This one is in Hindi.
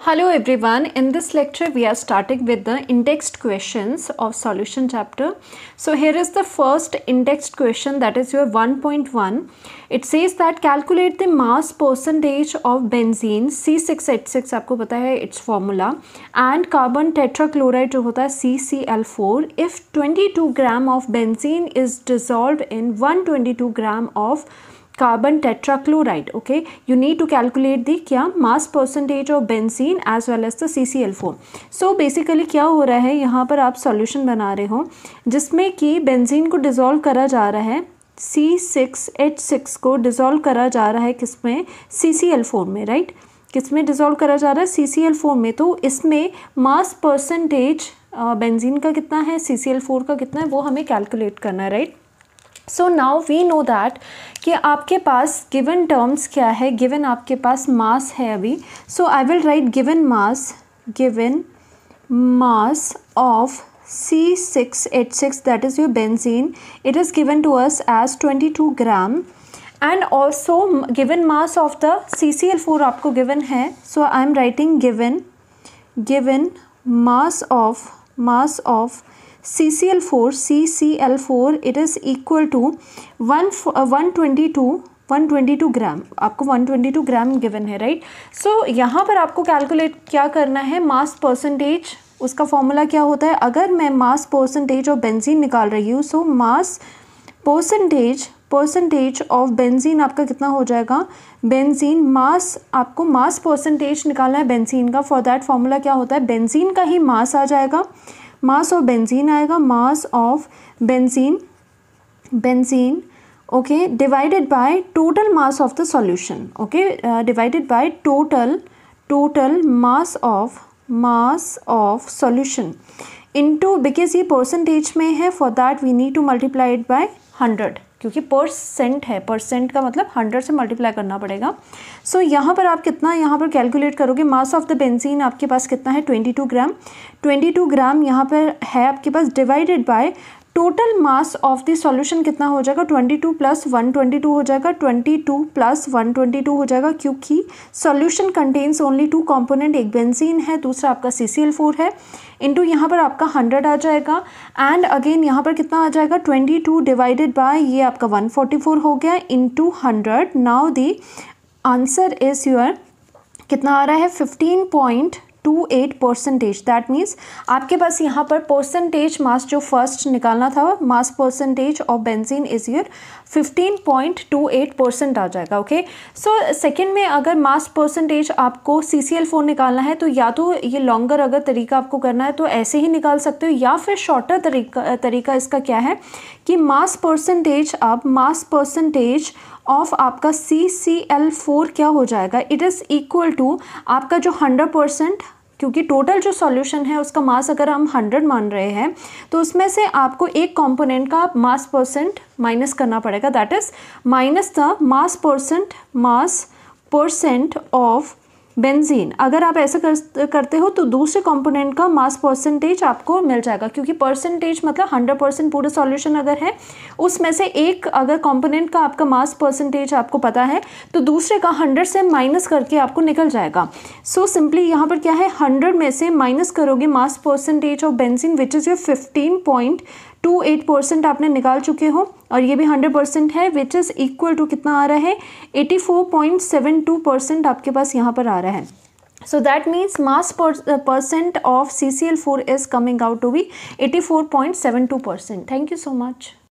Hello everyone, in this lecture we are starting with the indexed questions of solution chapter. So here is the first indexed question, that is your 1.1. It says that calculate the mass percentage of benzene C6H6, आपको पता है its formula, and carbon tetrachloride जो होता है CCl4 if 22 gram of benzene is dissolved in 122 gram of carbon tetrachloride. Okay, you need to calculate the क्या mass percentage of benzene as well as the CCl4. So basically क्या हो रहा है, यहाँ पर आप solution बना रहे हो जिसमें कि benzene को dissolve करा जा रहा है, C6H6 को dissolve करा जा रहा है किसमें, CCl4 में, right? किसमें dissolve करा जा रहा है, CCl4 में. तो इसमें mass percentage benzene का कितना है, CCl4 का कितना है, वो हमें calculate करना है, right? So now we know that कि आपके पास गिवन टर्म्स क्या है, गिवन आपके पास मास है अभी. So I will write given mass of C6H6 that is your benzene. It is given to us as 22 gram and also given mass of the CCl4 आपको गिवन है. So I am writing given mass of CCl4 it is equal to 122 gram. आपको 122 ग्राम गिवन है, राइट? सो यहाँ पर आपको कैलकुलेट क्या करना है, मास परसेंटेज. उसका फॉर्मूला क्या होता है, अगर मैं मास परसेंटेज ऑफ बेंजीन निकाल रही हूँ, सो मास परसेंटेज ऑफ बेंजीन आपका कितना हो जाएगा, बेंजीन मास, आपको मास परसेंटेज निकालना है बेंजीन का. फॉर दैट फॉर्मूला क्या होता है, बेंजीन का ही मास आ जाएगा, मास ऑफ बेंजीन आएगा, mass of benzene okay, divided by total mass of the solution. Okay, divided by total mass of solution into, because ये परसेंटेज में है, for that we need to multiply it by 100, क्योंकि परसेंट है, परसेंट का मतलब 100 से मल्टीप्लाई करना पड़ेगा. सो यहाँ पर आप कितना यहाँ पर कैलकुलेट करोगे, मास ऑफ द बेंजीन आपके पास कितना है, 22 ग्राम यहाँ पर है आपके पास, divided by total mass of the solution कितना हो जाएगा, 22 प्लस 122 हो जाएगा, 22 प्लस 122 हो जाएगा, क्योंकि सॉल्यूशन कंटेन्स ओनली 2 कंपोनेंट, एक बेंजीन है, दूसरा आपका CCl4 है, इनटू यहाँ पर आपका 100 आ जाएगा. एंड अगेन यहाँ पर कितना आ जाएगा, 22 डिवाइडेड बाय ये आपका 144 हो गया into 100. Now the answer is your कितना आ रहा है, 15.28%. दैट मीन्स आपके पास यहाँ पर परसेंटेज मास जो फर्स्ट निकालना था, mass percentage of benzene is your 15.28% आ जाएगा. ओके, सो सेकेंड में अगर मास परसेंटेज आपको CCl4 निकालना है, तो या तो ये लॉन्गर अगर तरीका आपको करना है तो ऐसे ही निकाल सकते हो, या फिर शॉर्टर तरीका इसका क्या है कि मास परसेंटेज ऑफ आपका CCl4 क्या हो जाएगा, इट इज़ इक्वल टू आपका जो 100%, क्योंकि टोटल जो सॉल्यूशन है उसका मास अगर हम 100 मान रहे हैं, तो उसमें से आपको एक कंपोनेंट का मास परसेंट माइनस करना पड़ेगा, that is minus the mass percent of benzene. अगर आप ऐसा करते हो तो दूसरे कंपोनेंट का मास परसेंटेज आपको मिल जाएगा, क्योंकि परसेंटेज मतलब 100% पूरा सॉल्यूशन अगर है, उसमें से एक अगर कंपोनेंट का आपका मास परसेंटेज आपको पता है, तो दूसरे का 100 से माइनस करके आपको निकल जाएगा. सो सिंपली यहाँ पर क्या है, 100 में से माइनस करोगे mass percentage of benzene which is your 15.28% आपने निकाल चुके हो, और ये भी 100% है, विच इज़ इक्वल टू कितना आ रहा है, 84.72% आपके पास यहाँ पर आ रहा है. So that means mass percent of CCl4 is coming out to be 84.72%. Thank you so much.